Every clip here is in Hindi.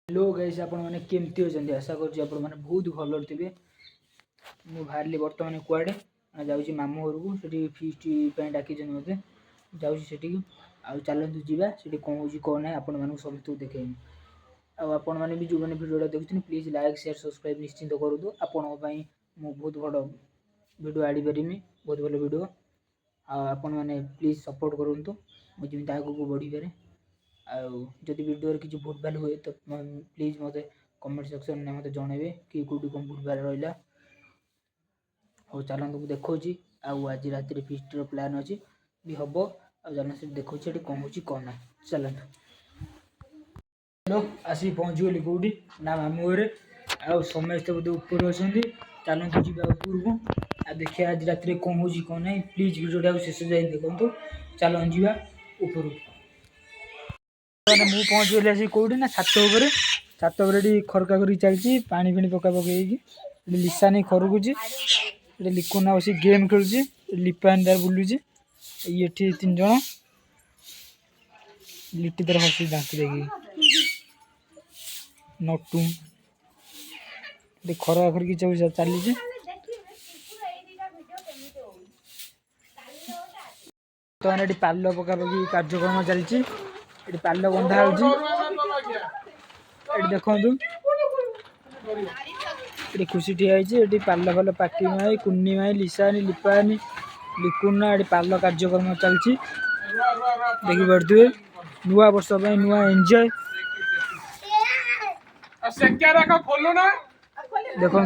हेलो गाइस आपण माने केमती होचंदी आशा करछि आपण माने बहुत भलो थिबे। मु बाहरली वर्तमान कुआडे जाउछि मामू घर को सेठी फीस्ट पे डाकी जन मते जाउछि सेठी आ चलंतु जीवा सेठी कोन होछि कोन नै आपण माने सब तो देखेनी आ आपण माने भी जो माने वीडियोटा देखुछन प्लीज लाइक शेयर सब्सक्राइब निश्चित करू दो आपण पई मु बहुत बड़ वीडियो आडी परिमी बहुत भलो वीडियो आ आपण माने प्लीज सपोर्ट करंतु मु जिमि ताको को बढ़ी पारे जदि वीडियो रे किछि भूल भाल हुए तो प्लीज मते कमेंट सेक्शन में मते जणेबे कि कोडी कोन भूल भाल रहिला हो चलंतु देखौछि आ आज रात रे फीस्ट रो प्लान अछि भी हबो आ जाना से देखौछि एटी कोन होछि कोन ना चलंतु। हेलो आसी पहुंच गेली कोडी ना मामू रे आ समस्त बदे ऊपर होछंदी चलंतु जिबा ऊपर को आ देखिया आज रात रे कोन होछि कोन नै प्लीज वीडियो टा शेष जाय देखंतु चलन जिबा ऊपर मु पहुंच गली कौटी ना छात खरका कर चलती पानी पी पका पकई लिसा नहीं खरकुची लिकुना बस गेम खेलुची लिपान दार बुलुची ये 3 जन लिट्टी तरह हसी दांत देखी नटू खरा खरकी चली तो ये पाल पका पकी कार्यक्रम चलती ये पाल बंधा हो देखु ये खुशी ठिया पाल फाल पाकी माई कुन्नी माई लिसानी लिपानी लिकुना ये पाल कार्यक्रम चलती देखी पारे नुआ वर्ष नुआ एंजॉय देखु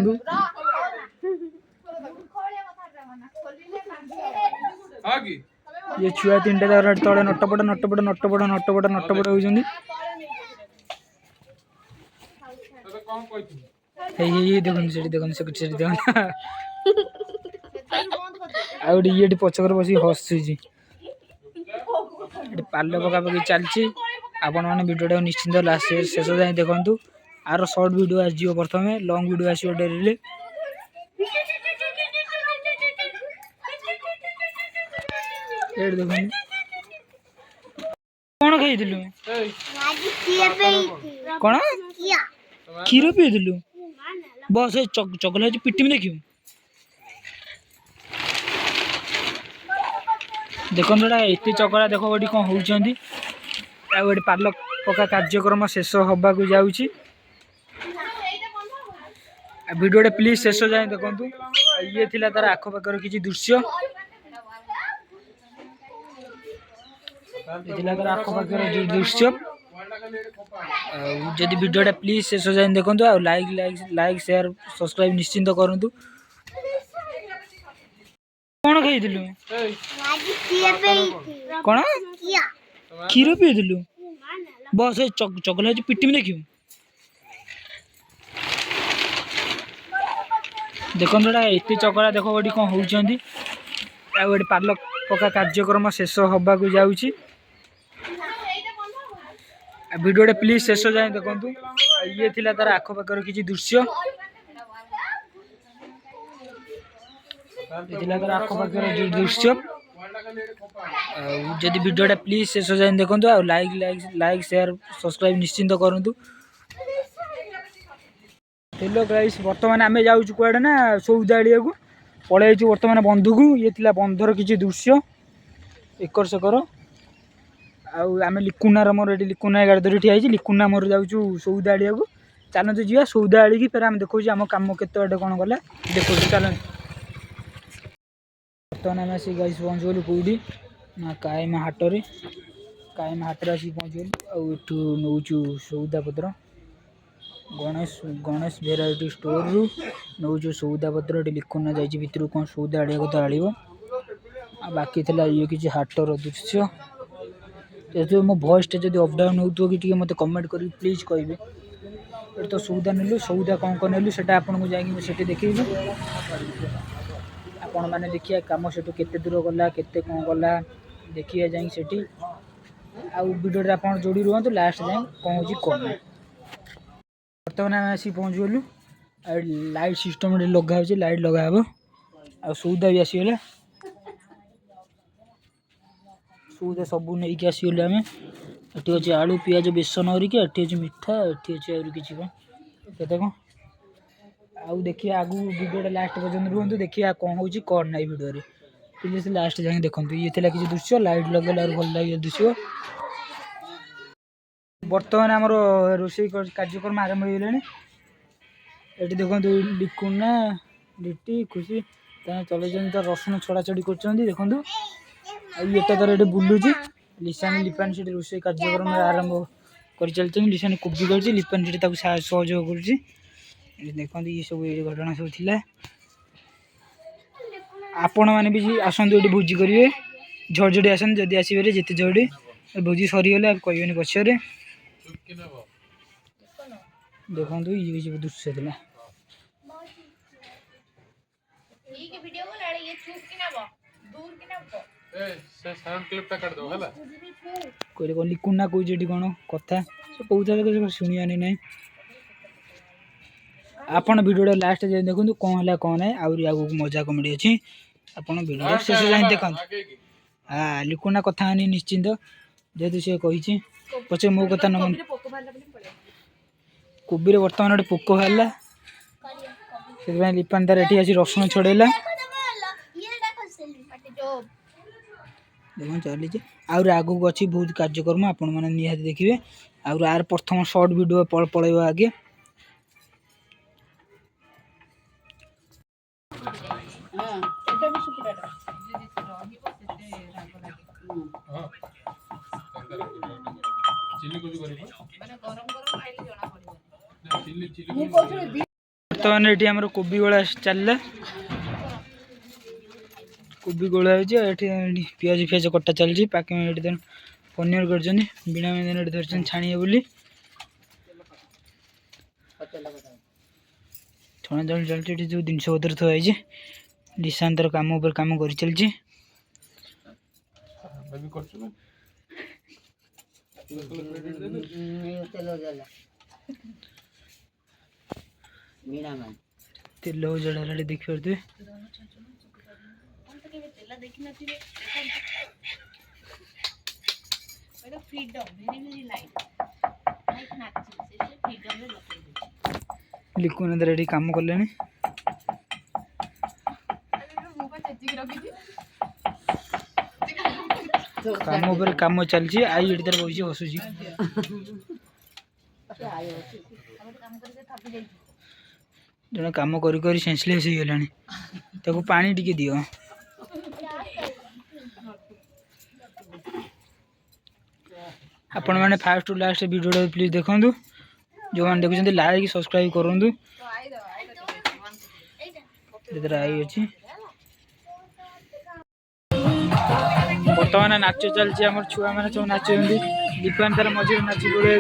ये छुआ 3टा तले नटपट नटपट नटपट नटपट नटपट होती देखो ये पचकर बस हसुची पाल पका पकी चलती आपण मैंने वीडियो निश्चिंत लास्ट शेष जाए देखु आर सर्ट वीडियो आस प्रथम लंग वीडियो आसो डेरी देख कौन खाई कौन क्षीर पीलु बस चकलेट पिटी में देखियो देखो एत चकला देख ये कौन होती पाल पका कार्यक्रम शेष हवा को जाऊँगी वीडियो प्लीज शेष जाए देखु ये थिला तार आखपाखर किसी दृश्य आखपाखर जो दृश्य जदि वीडियो प्लीज शेष जाए देखु लाइक शेयर सब्सक्राइब निश्चिंत करूँ कौन खाई कौन क्षीर पीलु बस चकलेट पिटी में देखियो देखो एत चकला देख ये कौन होती पाल पका कार्यक्रम शेष हवा को जाऊँगी वीडियो प्लीज शेष जाए देखु ये थिला तार आखपाखर किसी दृश्य आखपाखर जो दृश्य जदि वीडियो प्लीज शेष जाए देखु लाइक शेयर सब्सक्राइब निश्चिंत करूँ। हेलो गाइस वर्तमान आम जाऊँ कुआडे ना सौदा आड़िया को पलि वर्तमान बंधु को ये थिला बंधर किसी दृश्य एकर सेकर आम लिकुनार मोर ये लिकुना गाड़ी धरी ठिया लिकुना मोर जाऊँ सौदा आड़िया को चलते जी सौदा आड़ी फिर आम देखो आम कम केत बाटे कौन गला देखो चल बर्तमान आम आस गाइस पहुँच गलु कौटी ना कायमा हाटर आसिक पहुँच गलु आठू नौचु सौदा पत्र गणेश भेराइटी स्टोर रु नौ सौदा पत्र लिखुना जाइए भितर कौन सौदा आड़िया को आड़ो बाकी थी ये किसी हाटर दृश्य जो मो भॉइस जब अपडाउन हो कि मत कमेंट कर प्लीज कहे तो सौदा नेलु सौदा कौन कौन नेलु से आपको जाकि देखी आपण मैंने देखिए कम से केते दूर गला केते कौन गला देखिए जाकि वीडियो आप जोड़ी रुहतु लास्ट जाए कौन हो कौन बर्तमान आम आसिक पहुँच गलु लाइट सिस्टम लगा लाइट लगा आ सौदा भी आसीगला सौदा सब नहीं आसीगलु आम एटी अच्छे आलू पियाज बेसन हरिका एटी अच्छे मिठा एटी अच्छे आउरी किछि कौन केते कौन आउ देखिए आगु वीडियो लास्ट पर्यंत रुहतु देखिए कौन होची कौन नहीं वीडियो रे प्लीज लास्ट जाके देखंतु ये थिला किछि दृश्य लाइट लगल और भल लागे दृश्य वर्तमान हमर रोषे कार्यक्रम आरंभ हो गेलानी एटी देखंतु लिकुना लिट्टी खुशी ता चले जन त रसुन छड़ा छड़ी करचंदी देखंतु आ एटा तर एटी बुलुची लिसान लिपान से रोषे कार्यक्रम आरंभ कर चलते लिसान कोबी करछि लिपान से ताको सहयोग करछि देखंतु ये सब ये घटना सब थिला आपण माने भी आसंतु एटी भोजी करिवे झड़झड़ी आसन जदी आसीबे जेते झड़ी भोजी सरी गेले कहबेनी पछरे देखंतु ये सब दृश्य थिला ठीक वीडियो को लाड़े ये चुप कि नाबो दूर कि नाबो ए से साउंड क्लिप ता काट दो हला कोइ को लिकुना कोइ जेडी कोन कथा से कहउथले के सुनिया नै आपण वीडियो लास्ट जे देखंतु कोन हला कोन है आउरी आगु मजा कॉमेडी अछि आपण वीडियो शेष जाय देखंतु हां लिकुना कथा नि निश्चिंत जेतु से कहिछि पछे मो कथा न कोबी रे वर्तमान ओटे पोको हला से लिपान तार एठी आसी रसुन छड़ेला देखो चली आउर आगु अच्छी बहुत कार्यक्रम आपण मैंने निहाती देखिए आउर आर प्रथम शॉर्ट वीडियो पलैब आगे बर्तमान ये कोबी गोला चलला कोबी गोला हो पियाज फियाज कटा चलती पाके में पनीर कर बिना में धरछन छाणी बोली छणा चल चलती जो जिनस पत्र थी निशांतर काम ऊपर काम कर चलती तेल जड़ा देखी पारे लिकुन रेडी काम कले काम ऊपर काम चलती आई ये तार बस हसुची जन काम कर सेंसलेस हो गलानी ताको पानी टिके दियो आपण मैंने fast to last video please देखूँ जो मैंने देखुं लाइक सब्सक्राइब करूँ आई अच्छी बर्तमान नाच चलती आम छुआ मैंने सब नाचुं दीपान तार मझे नाची पड़े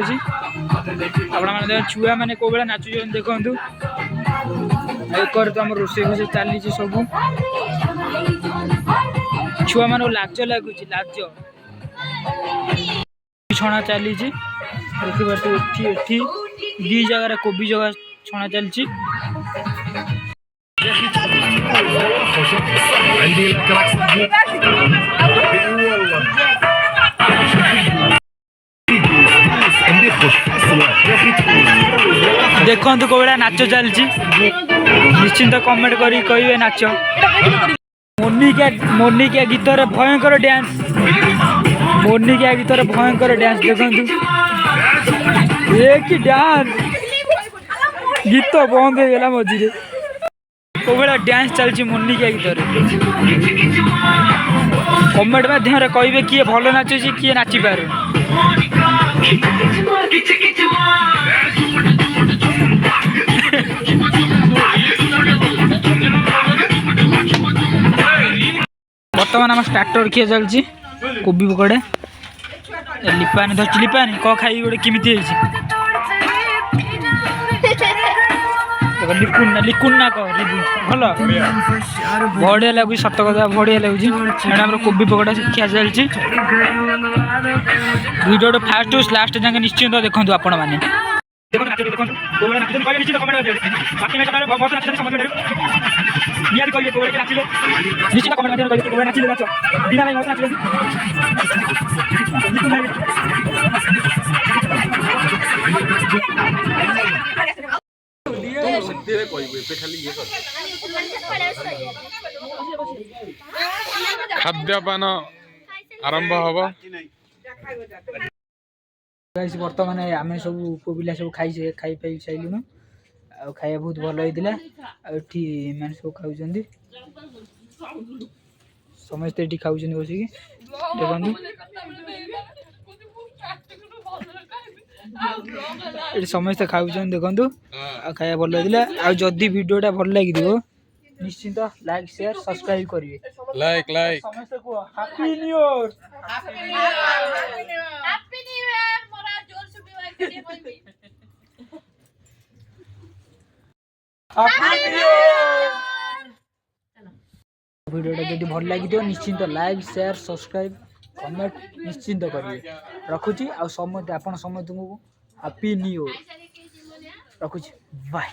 मैंने छुआ मैंने कौ भाई नाचुं देखूँ एक तो आम रोषे फोषे चली सब छुआ मान लाज लगुच लाज छणा चली देखिए दी जगह कोबी जगह छणा चलती देखु कौ भाया नाच चलती निश्चिंत कमेंट करी कहे नाच मोनिका गीत भयंकर डांस मोनिका गीत भयंकर डांस देखु एक डांस गीत बंद हो गला मझे कौ भाया डांस चलती मोनिका गीत कमेंट माध्यम कहे किए भल नाचुची किए नाची पारे बर्तमान आम स्टार्टर किए चलती कोबी पकड़े लिपानी धरती लिपानी कौ खाई गोटे किमी लिकुना लिकुना कह भल बढ़िया लगुच सत कथा बढ़िया लगुच कोबी पकड़ा खिया चलती वीडियो फास्ट लास्ट जाके निश्चिंत देखो आपण मैंने देखो कोई नाचते कोई निश्चित कमेंट कर बाकी मैं कथा बहुत नाचते समझ में नियत कोई कोई के नाचले निश्चित कमेंट कर कोई नाचले नाचो बिना नहीं नाचले ସିଦ୍ଧିରେ କହିବୁ ଏବେ ଖାଲି ଇଏ କର ଖାଦ୍ୟପାନ ଆରମ୍ଭ ହବ ଗାଇସ୍ ବର୍ତ୍ତମାନ ଆମେ ସବୁ ପୁଅ ପିଲା ସବୁ ଖାଇ ପାଇ ସାଇଲୁଣୁ ଆଉ ଖାଇବା ବହୁତ ଭଲ ହେଇଥିଲା ଆଉ ଏଠି ଏମାନେ ସବୁ ଖାଉଛନ୍ତି ସମସ୍ତେ ଏଠି ଖାଉଛନ୍ତି ବସିକି ଦେଖନ୍ତୁ ଏଠି ସମସ୍ତେ ଖାଉଛନ୍ତି ଦେଖନ୍ତୁ ଆଉ ଖାଇବା ଭଲ ହେଇଥିଲା ଆଉ ଯଦି ଭିଡ଼ିଓଟା ଭଲ ଲାଗିଥିବ ନିଶ୍ଚିନ୍ତ ଲାଇକ୍ ସେୟାର ସବସ୍କ୍ରାଇବ କରିବେ ଲାଇକ୍ ସମସ୍ତେ କୁହ ହାପି ନ୍ୟୁ ଇୟର ভিডিওটা যদি ভাল লাগিଥିବ ନିଶ୍ଚିନ୍ତ ଲାଇକ୍ ସେୟାର ସବସ୍କ୍ରାଇବ କମେଣ୍ଟ ନିଶ୍ଚିନ୍ତ କରିବେ ରଖୁଛି ଆଉ ସମସ୍ତେ ଆପଣ ସମସ୍ତଙ୍କୁ ହାପି ନ୍ୟୁ ଇୟର ରଖୁଛି ବାଏ।